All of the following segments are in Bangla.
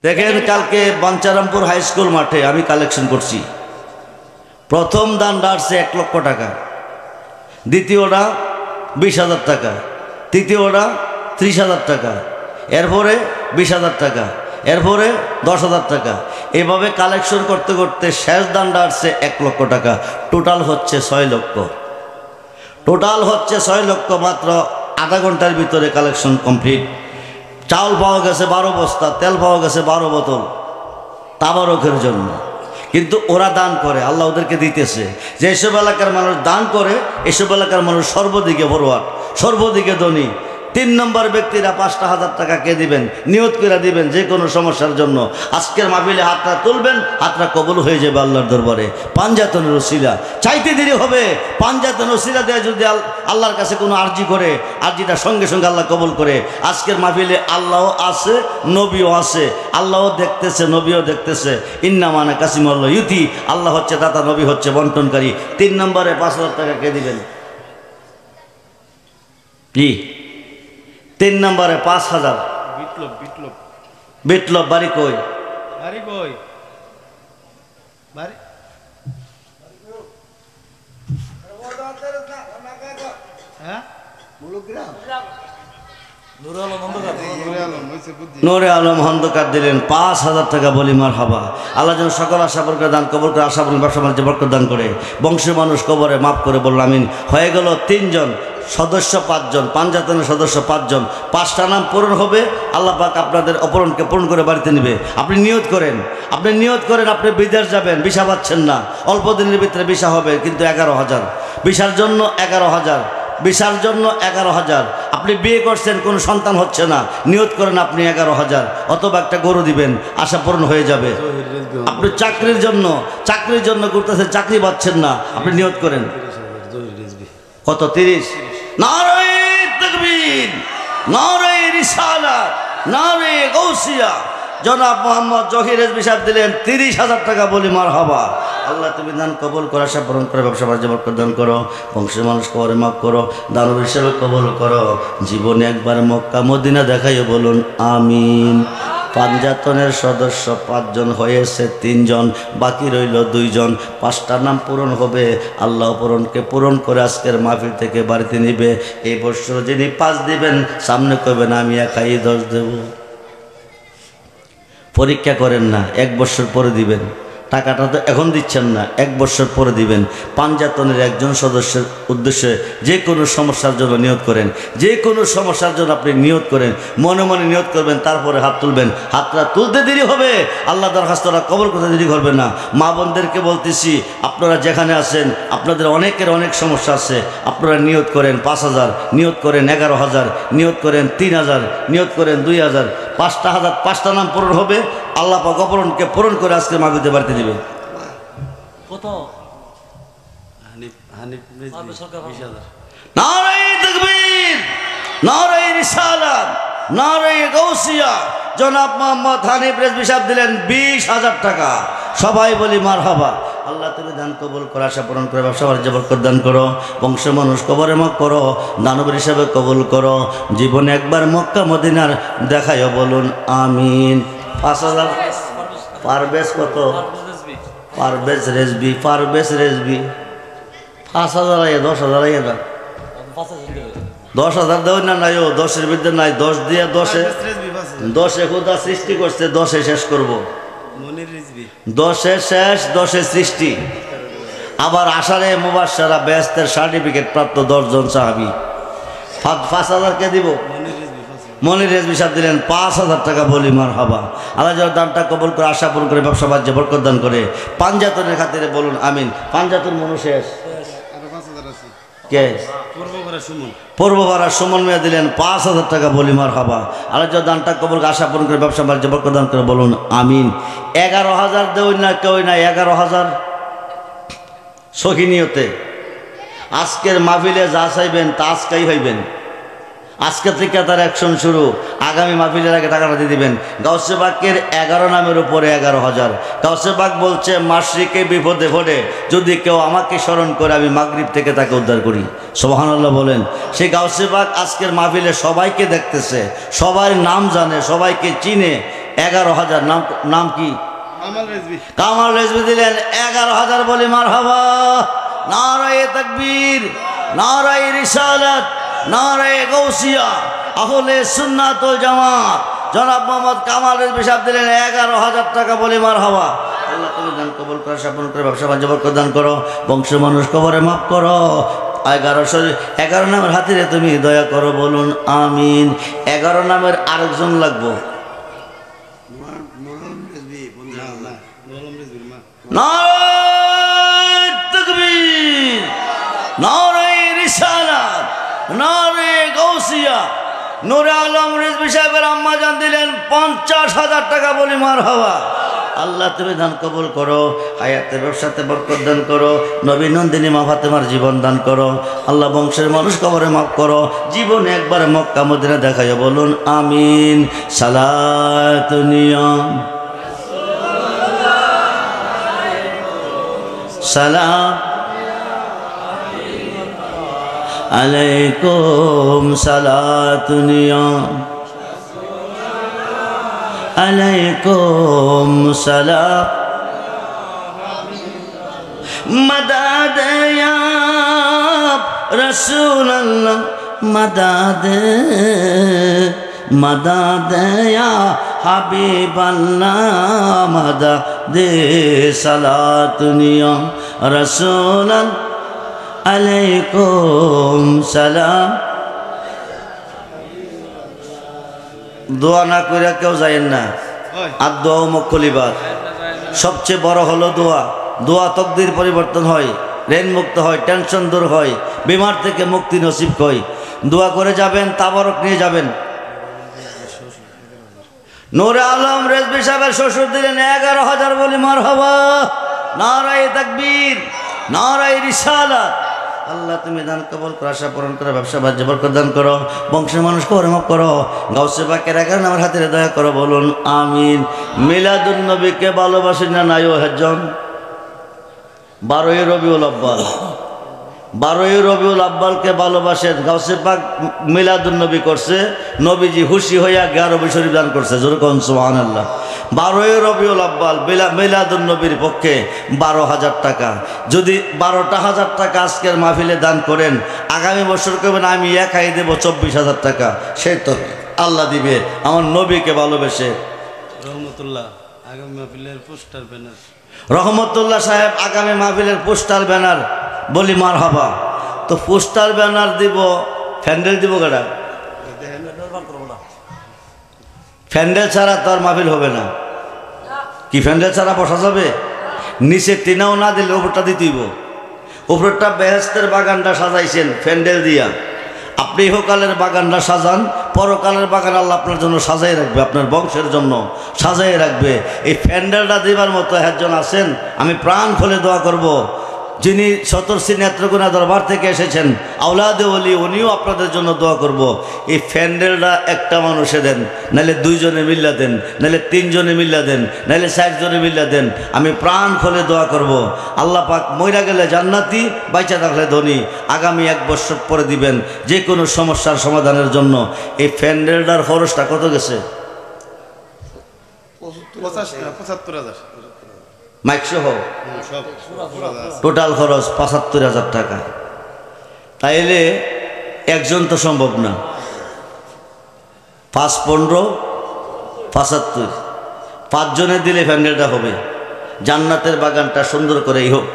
দেখেন কালকে বাঞ্চারামপুর হাই স্কুল মাঠে আমি কালেকশন করছি। প্রথম দান আসছে 1 লক্ষ টাকা, দ্বিতীয়টা 20,000 টাকা, তৃতীয়টা 30,000 টাকা, এরপরে 20,000 টাকা, এরপরে 10,000 টাকা। এভাবে কালেকশন করতে করতে শেষ দানটা আসছে 1 লক্ষ টাকা। টোটাল হচ্ছে 6 লক্ষ। টোটাল হচ্ছে 6 লক্ষ। মাত্র আধা ঘন্টার ভিতরে কালেকশন কমপ্লিট। চাউল পাওয়া গেছে 12 বস্তা, তেল পাওয়া গেছে 12 বোতল তাবারকের জন্য। কিন্তু ওরা দান করে, আল্লাহ ওদেরকে দিতেছে। যে এসব এলাকার মানুষ দান করে, এসব এলাকার মানুষ সর্বদিকে ফরওয়ার্ড, সর্বদিকে ধনী। 3 নম্বর ব্যক্তিরা 5,000 টাকা কে দিবেন, নিয়ত করে দিবেন যে কোনো সমস্যার জন্য। আজকের মাহফিলে হাতটা তুলবেন, হাতটা কবুল হয়ে যাবে আল্লাহর দরবারে। পাঞ্জাতনের ওসিলা চাইতে দেরি হবে। পাঞ্জাতনের ওসিলা দেয় যদি আল্লাহর কাছে কোনো আরজি করে, আরজিটা সঙ্গে সঙ্গে আল্লাহ কবুল করে। আজকের মাহফিলে আল্লাহও আছে, নবীও আছে। আল্লাহও দেখতেছে, নবীও দেখতেছে। ইন্নামানা কাসিমুল্লাহ ইউতি, আল্লাহ হচ্ছে দাতা, নবী হচ্ছে বন্টনকারী। 3 নম্বরে 5,000 টাকা কে দিবেন? কি 3 নম্বরে 5,000? বিপ্লব বাড়ি কই? বাড়ি নূরে আলম খন্দকার দিলেন 5,000 টাকা। বলি মারহাবা। আল্লাহ যেন সকল আশা বরকত দান, কবর করে আশা বরকত, ব্যবসা বাণিজ্য বরকত দান করে। বংশের মানুষ কবরে মাফ করে বলল আমিন। হয়ে গেল 3 জন, সদস্য 5 জন, পাঞ্জাতনের সদস্য 5 জন। 5টা নাম পূরণ হবে। আল্লাহ পাক আপনাদের অপরণকে পূরণ করে বাড়িতে নেবে। আপনি নিয়ত করেন, আপনি নিয়ত করেন আপনি বিদেশ যাবেন, ভিসা পাচ্ছেন না, অল্প দিনের ভিতরে ভিসা হবে, কিন্তু 11,000 ভিসার জন্য, 11,000 ভিসার জন্য 11,000। আপনি বিয়ে করছেন, কোনো সন্তান হচ্ছে না, নিয়ত করেন আপনি 11,000, অথবা একটা গরু দিবেন, আশা পূরণ হয়ে যাবে। আপনি চাকরির জন্য ঘুরতেছেন, চাকরি পাচ্ছেন না, আপনি নিয়ত করেন কত? 30। নারে তাকবীর, নারে রিসালাত, নারে গাউসিয়া। জনাব মোহাম্মদ জহির রেজভী সাহেব দিলেন 30,000 টাকা। বলি মারহাবা। আল্লাহ তুমি দান কবুল করো, আশা পূরণ করে, ব্যবসা বাণিজ্য বরকত দান করো, বংশের মানুষ কবরে মাফ করো, দানব হিসেবে কবুল করো। জীবনে একবার মক্কা মদিনা দেখাইও, বলুন আমিন। পাঞ্জাতনের সদস্য 5 জন হয়েছে, 3 জন, বাকি রইল 2 জন। 5টা নাম পূরণ হবে। আল্লাহ পূরণকে পূরণ করে আজকের মাহফিল থেকে বাড়িতে নিবে। এই বছর যিনি 5 দিবেন, সামনে করবেন আমি একাই 10 দেব। পরীক্ষা করেন না, 1 বছর পরে দিবেন। টাকাটা তো এখন দিচ্ছেন না, 1 বছর পরে দিবেন। পাঞ্জাতনের একজন সদস্যের উদ্দেশ্যে যে কোনো সমস্যার জন্য নিয়ত করেন, যে কোনো সমস্যার জন্য আপনি নিয়ত করেন, মনে মনে নিয়ত করবেন, তারপরে হাত তুলবেন। হাতটা তুলতে দেরি হবে, আল্লাহ দরখাস্তরা কবর করতে দেরি করবেন না। মা বোনদেরকে বলতেছি, আপনারা যেখানে আছেন, আপনাদের অনেকের অনেক সমস্যা আছে, আপনারা নিয়ত করেন 5,000, নিয়ত করেন 11,000, নিয়ত করেন 3,000, নিয়ত করেন 2,000। 5টা নাম পূরণ হবে। আল্লাহ পাক অপরণকে পূরণ করে আজকে মাহফিলে বাড়িতে দিবে। কত? নারে তাকবীর, নারে রিসালাত, নারে গাউসিয়া। জনাব মোহাম্মদ হানিফ রেজভী সাহেব দিলেন 20,000 টাকা। সবাই বলি মারহাবা। আল্লাহ তুমি দান কবুল করো, আশা পূরণ করে, ব্যবসা বাণিজ্য বরকত দান করো, বংশের মানুষ কবরে মাফ করো, দানবের হিসাবে কবুল করো। জীবনে একবার মক্কা মদিনার দেখায়ও, বলুন আমিন। 5,000 পারভেজ কত? পারভেজ রেজভী, 5,000 10,000 দাও। 10,000 দেও না, নাই ও 10-এর ভিতরে নাই। 10 দিয়ে 10-এ খোদা সৃষ্টি করছে, 10-এ শেষ করবো। 10-এ শেষ, 10-এ সৃষ্টি। আবার আষাঢ়ে মুবাশশারা বেহেশতের সার্টিফিকেট প্রাপ্ত 10 জন সাহাবী। 5,000 কে দিব? মনির রেজভী সাহেব দিলেন 5,000 টাকা। বলি মারহাবা। আল্লাহ যার দানটা কবুল করে, আশা পূরণ করে, ব্যবসা বাণিজ্য বরকত দান করে। পাঞ্জাতনের খাতিরে বলুন আমিন। পাঞ্জাতন মানুষ শেষ কে? পূর্বপাড়া সুমন মিয়া দিলেন 5,000 টাকা। বলি মারহাবা। আল্লাহ যার দানটা কবুল করে, আশা পূরণ করে, ব্যবসা বাণিজ্য বরকত দান করে, বলুন আমিন। 11,000 দেউন না কেউ না, 11,000 সখিনিয়তে। আজকের মাহফিলে যা চাইবেন তা আজকেই হইবেন। আজকে থেকে তার অ্যাকশন শুরু। আগামী মাহফিলের আগে টাকাটা দিয়ে দিবেন। গাউসে পাকের 11 নামের উপরে 11,000। গাউসে পাক বলছে, মাশরিকে বিপদে পড়ে যদি কেউ আমাকে স্মরণ করে, আমি মাগরিব থেকে তাকে উদ্ধার করি। সুবহানাল্লাহ বলেন। সেই গাউসে পাক আজকের মাহফিলে সবাইকে দেখতেছে, সবার নাম জানে, সবাইকে চিনে। 11,000। নাম কি? কামাল রেজভী দিলেন 11,000। বলি মারহাবা। নারায়ে তাকবীর, নারায়ে রিসালাত, নারায়ে গাউসিয়া, আহলে সুন্নাত ওয়াল জামাত। জনাব মোহাম্মদ কামাল রেজভী সাহেব দিলেন 11,000 টাকা। বলি মারহাবা। আল্লাহ তুমি দান কবুল করে, স্থাপন করে, ব্যবসা বাণিজ্য বরকত দান করো, বংশের মানুষ কবরে মাফ করো। 11 নামের হাতিরে তুমি দয়া করো, বলুন আমিন। 11 নামের আরেকজন লাগবো। নারায়ে তাকবীর, নারায়ে রিসালাত, নারায়ে গাউসিয়া। নূরে আলম রিজভী সাহেবের আম্মা জান দিলেন 50,000 টাকা। বলি মারহাবা। আল্লাহ তুমি দান কবুল করো, হায়াতে ব্যবসাতে বরকত দান করো, নবী নন্দিনী মা ফাতেমার জীবন দান করো। আল্লাহ বংশের মানুষ কবরে মাফ করো, জীবনে একবারে মক্কা মদিনা দেখাইও, বলুন আমিন। সালাতুনিয়াম সালাম আলাইকুম, সালাতুনিয়াম আলাইকুম সালাম। মদদ ইয়া রাসূলুল্লাহ, মদদ মদদ ইয়া হাবিবাল্লাহ, মদদ সালাতুনিয়া রাসূলুল্লাহ আলাইকুম সালাম। দোয়া না করে কেউ যায়েন না। আর দোয়া মক্কলিবাদ সবচেয়ে বড় হলো দোয়া। দোয়া তকদির পরিবর্তন হয়, ঋণ মুক্ত হয়, টেনশন দূর হয়, বিমার থেকে মুক্তি নসিব হয়। দোয়া করে যাবেন, তাবারক নিয়ে যাবেন। নূরে আলম রেজভী সাহেবের শ্বশুর দিলেন 11,000। বলি মারহাবা। নারায়ে তাকবীর, নারায়ে রিসালাত। আল্লাহ তুমি দান কবুল করো, আশা পূরণ করো, ব্যবসা বাণিজ্য বরকত দান করো, বংশের মানুষ কবরে মাফ করো, গাউসে পাকের 11 নামের হাতে দয়া করো, বলুন আমিন। মিলাদুন নবীকে ভালোবাসেন না নাই ও হজ্জন? 12ই রবিউল আব্বাল, 12ই রবিউল আব্বালকে ভালোবাসেন। গাউসে পাক মিলাদুন নবী করছে, নবীজি খুশি হইয়া 11 শরীফ দান করছে। জোরে কোন সুবহানাল্লাহ। 12ই রবিউল আব্বাল মিলাদুন নবীর পক্ষে 12,000 টাকা। যদি 12,000 টাকা আজকের মাহফিলে দান করেন, আগামী বছর করবেন আমি একাই দেব 24,000 টাকা। সে তো আল্লাহ দিবে আমার নবীকে ভালোবেসে। রহমতুল্লাহ আগামী মাহফিলের পোস্টার ব্যানার, রহমতুল্লাহ সাহেব আগামী মাহফিলের পোস্টার ব্যানার। বলি মারহাবা। তো পোস্টার ব্যানার দিব, ফ্যান্ডেল দিব কেডা? ফ্যান্ডেল ছাড়া তো আর মাহফিল হবে না। কি ফ্যান্ডেল ছাড়া বসা যাবে? নিচে টিনাও না দিলে উপরটা দিতেইব। উপরটা বেহেশতের বাগানটা সাজাইছেন ফ্যান্ডেল দিয়া। আপনি ইহকালের বাগানটা সাজান, পরকালের বাগান আল্লাহ আপনার জন্য সাজাই রাখবে, আপনার বংশের জন্য সাজাই রাখবে। এই ফ্যান্ডেলটা দেবার মতো একজন আছেন, আমি প্রাণ খুলে দোয়া করব। যিনি সতর্ষী নেত্রকোনা দরবার থেকে এসেছেন, আওলাদে ওলি, উনিও আপনাদের জন্য দোয়া করব। এই ফ্যান্ডেলটা একটা মানুষে দেন, নাহলে 2 জনে মিল্লা দেন, নাহলে 3 জনে মিল্লা দেন, নাহলে 4 জনে মিল্লা দেন। আমি প্রাণ খুলে দোয়া করব। আল্লাহ পাক মইরা গেলে জান্নাতি, বাইচা থাকলে ধনী। আগামী 1 বছর পরে দিবেন যে কোনো সমস্যার সমাধানের জন্য। এই ফ্যান্ডেলটার খরচটা কত গেছে? 75,000 মাইক সহ টোটাল খরচ 75,000 টাকা। তাইলে একজন তো সম্ভব না। 5, 15, 75, 5 জনে দিলে ফ্যান্ডেলটা হবে। জান্নাতের বাগানটা সুন্দর করেই হোক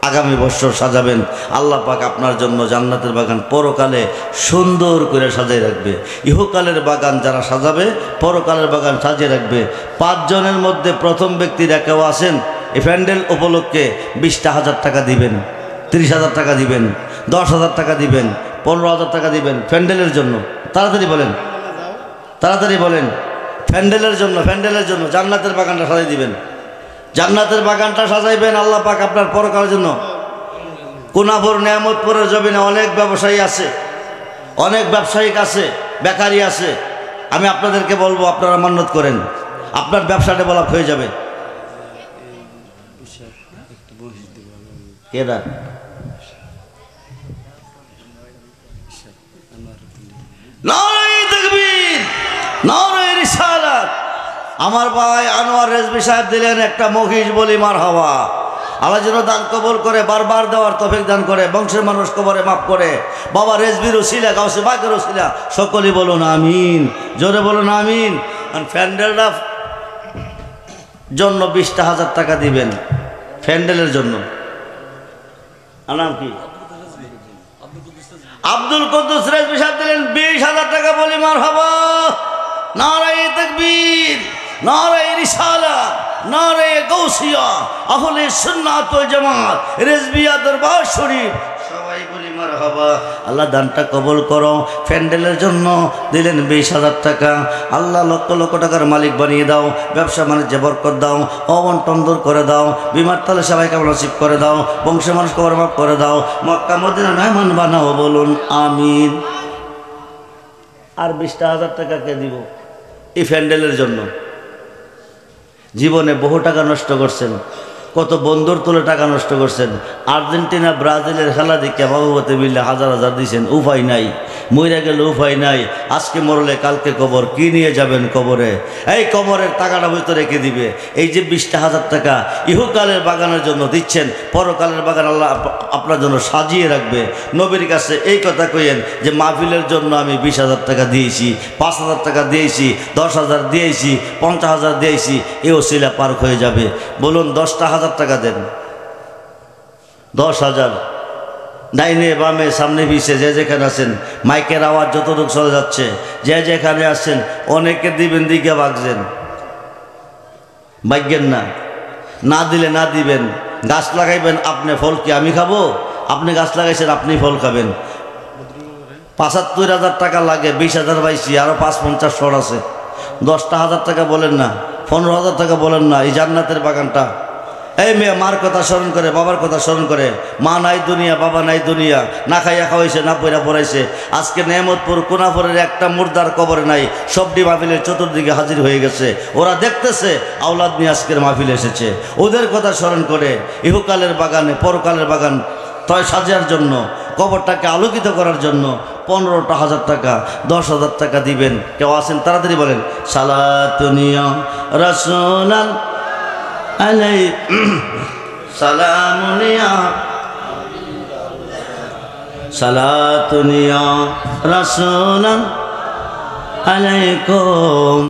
আগামী বছর সাজাবেন। আল্লাহ পাক আপনার জন্য জান্নাতের বাগান পরকালে সুন্দর করে সাজিয়ে রাখবে। ইহকালের বাগান যারা সাজাবে, পরকালের বাগান সাজিয়ে রাখবে। 5 জনের মধ্যে প্রথম ব্যক্তিরা কেউ আছেন, এই প্যান্ডেল উপলক্ষে 20,000 টাকা দিবেন, 30,000 টাকা দিবেন, 10,000 টাকা দিবেন, 15,000 টাকা দিবেন প্যান্ডেলের জন্য। তাড়াতাড়ি বলেন, তাড়াতাড়ি বলেন। প্যান্ডেলের জন্য, প্যান্ডেলের জন্য জান্নাতের বাগানটা সাজিয়ে দিবেন। জান্নাতের বাগানটা সাজাইবেন আল্লাহ পাক আপনার পরকালের জন্য। কোনাপুর নিয়ামতপুরের জমিনে অনেক ব্যবসায়ী আছে, অনেক ব্যবসায়িক আছে, বেকারি আছে। আমি আপনাদেরকে বলবো আপনারা মান্যত করেন, আপনার ব্যবসা ডেভেলপ হয়ে যাবে। কেডা? নারায়ে তাকবীর, নারায়ে রিসালাত, আমার ভাই আনোয়ার রেজভী সাহেব দিলেন একটা মহিষ বলি মারহাবা। আল্লাহ যেন দান কবুল করে, বারবার দেওয়ার তৌফিক দান করে, বংশের মানুষ কবরে মাফ করে। বাবা রেজভীর উসিলা, গাউসে পাকের উসিলা, সকলেই বলুন আমিন, জোরে বলুন আমিন। প্যান্ডেলটা জন্য 20,000 টাকা দিবেন, প্যান্ডেলের জন্য। নাম কি? আব্দুল কুদ্দুস রেজভী সাহেব দিলেন 20,000 টাকা বলি মারহাবা। নারায়ে তাকবীর, নারায়ে রিসালাত, নারায়ে গাউসিয়া, আহলে সুন্নাত ওয়াল জামাত, রেজভিয়া দরবার শরীফ, সবাই বলি মারহাবা। আল্লাহ দানটা কবুল করো। প্যান্ডেলের জন্য দিলেন 20,000 টাকা। আল্লাহ লক্ষ লক্ষ টাকার মালিক বানিয়ে দাও, ব্যবসা বাণিজ্যে বরকত দাও, অবন্টন দূর করে দাও, বিমার তালে সবাইকে নসিব করে দাও, বংশের মানুষ কবর মাফ করে দাও, মক্কা মদিনা মেহমান বানাও, বলুন আমিন। আর 20,000 টাকা কে দিব এই প্যান্ডেলের জন্য? জীবনে বহু টাকা নষ্ট করছেন, কত বন্ধুর তুলে টাকা নষ্ট করছেন। আর্জেন্টিনা ব্রাজিলের খেলা দেখে বাবুবতে মিললে হাজার হাজার দিয়েছেন, উপায় নাই, মইরা গেলে উপায় নাই। আজকে মরলে কালকে কবর, কি নিয়ে যাবেন কবরে? এই কবরের টাকাটা ভিতরে রেখে দিবে। এই যে 20,000 টাকা ইহুকালের বাগানের জন্য দিচ্ছেন, পরকালের বাগান আল্লাহ আপনার জন্য সাজিয়ে রাখবে। নবীর কাছে এই কথা কইেন যে মাহফিলের জন্য আমি 20,000 টাকা দিয়েছি, 5,000 টাকা দিয়েছি, 10,000 দিয়েছি, 50,000 দিয়েছি, এ ওসিলা পার হয়ে যাবে। বলুন 10,000 টাকা দেন, 10,000। ডাইনে বামে সামনে পিছে যে যেখানে আছেন, মাইকের আওয়াজ যতটুকু চলে যাচ্ছে, যে যেখানে আছেন অনেকে দিবেন, দিকে বাগছেন, বাগবেন না, না দিলে না দিবেন। গাছ লাগাইবেন আপনি, ফল কি আমি খাবো? আপনি গাছ লাগাইছেন, আপনি ফল খাবেন। 75,000 টাকা লাগে, 20,000 পাইছি, আরো 5-50 শর আছে। 10,000 টাকা বলেন না, 15,000 টাকা বলেন না। এই জান্নাতের বাগানটা, এই মেয়ে মার কথা স্মরণ করে, বাবার কথা স্মরণ করে, মা নাই দুনিয়া, বাবা নাই দুনিয়া, না খাইয়া খাওয়াইছে, না পয়রা পড়াইছে। আজকে নেয়ামতপুর কোনাপুরের একটা মুর্দার কবরে নাই, সবটি মাহফিলের চতুর্দিকে হাজির হয়ে গেছে। ওরা দেখতেছে আওলাদ নিয়ে আজকের মাহফিলে এসেছে। ওদের কথা স্মরণ করে ইহুকালের বাগানে, পরকালের বাগান তয় সাজার জন্য, কবরটাকে আলোকিত করার জন্য 15,000 টাকা, 10,000 টাকা দিবেন। কেউ আছেন তাড়াতাড়ি বলেন, সালাতুনিয়া রাসূলাল আলাই সালামুনিয়া, সালাতুনিয়া রাসূলাল আলাইকুম।